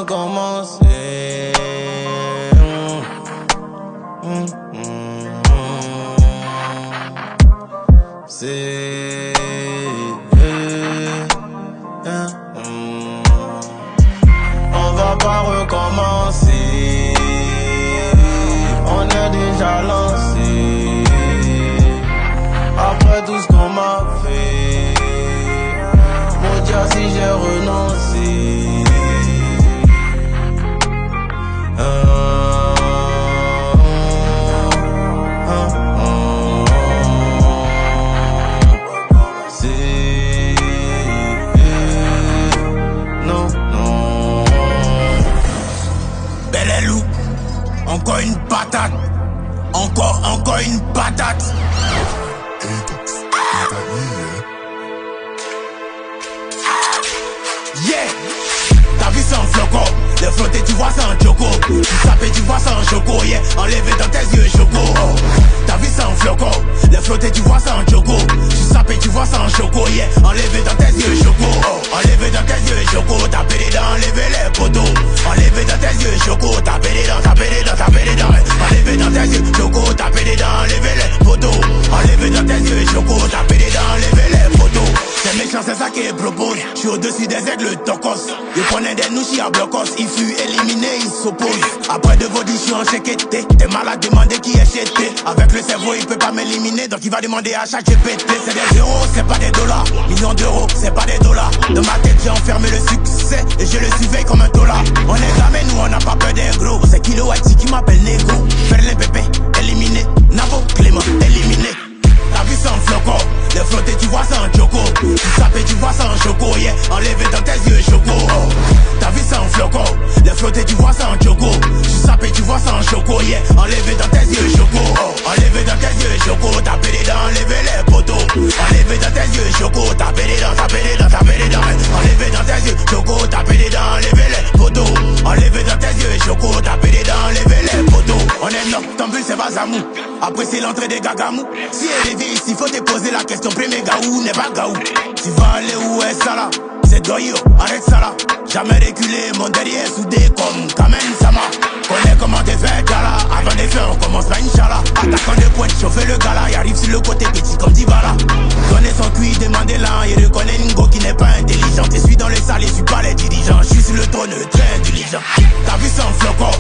recommencer. On va pas recommencer. On est déjà lancé. Après tout ce qu'on m'a fait, mon Dieu, si j'ai renoncé. Encore une patate. Encore une patate. Yeah. Ta vie sans floco. Le flotter tu vois sans choco. Tu sapes tu vois sans choco. Yeah. Enlevé dans tes yeux choco. Oh. Ta vie sans floco. Le flotter tu vois sans choco. Tu sapes tu vois sans choco. Yeah. Enlevé dans tes yeux choco. Oh. Enlevé dans tes yeux choco. Taper les dents, enlever les poteaux. Enlevé dans tes yeux choco. Taper les dents, taper les dents, taper les dents. Enlevé dans tes yeux choco. Taper les dents, enlever les poteaux. Enlevé dans tes yeux choco. Taper les dents, enlever les poteaux. C'est méchant, c'est ça qu'il propose. J'suis au-dessus des aigles tocos. Il prenait des nouchis à blocos. Il fut éliminé, il s'oppose. Après de vos j'suis en chéqueté. T'es malade, demandez qui est chété. Avec le cerveau, il peut pas m'éliminer. Donc il va demander à chaque GPT. C'est des euros, c'est pas des dollars. Millions d'euros, c'est pas des dollars. Dans ma tête, j'ai enfermé le succès. Et je le surveille comme un dollar. On est gamins, nous on n'a pas peur des gros. C'est Kilo Haïti qui m'appelle Nego. Faire les pépés, éliminé. Navo, Clément, éliminé. La vie sans floco, le flotter tu vois sans choco. Tu sapes tu vois sans choco, yeah. Enlevé dans tes yeux choco. Oh. Ta vie sans floco, le flotter tu vois sans choco. Tu sapes tu vois sans choco, yeah. Enlevé dans tes yeux choco. Oh. Enlevé dans tes yeux choco. Taper les dents, enlever les poteaux. Enlevé dans tes yeux choco. Taper les dents, taper les dents, taper les dents. Enlevé dans tes yeux choco. Taper les dents, enlever les poteaux. Enlevé dans tes yeux choco. Taper les dents, enlever les poteaux. On est noctambule, c'est Bazamou. Après c'est l'entrée des gagamous. Si elle est vieille ici, faut te poser la question. Premier gaou n'est pas gaou. Tu vas aller où est ça là? C'est Doyo, arrête ça là. Jamais reculé, mon derrière soudé comme Kamen Sama. Connais comment t'es fait, gala. Avant des faits, on commence pas Inch'Allah. Attaquant de pointe, chauffer le gala. Il arrive sur le côté petit comme Dybala. Connais son cuit, demandez là. Il reconnaît Ningo qui n'est pas intelligent. Je suis dans les salles, je suis pas les dirigeants. Je suis sur le trône, très intelligent. Ta vie sans floco,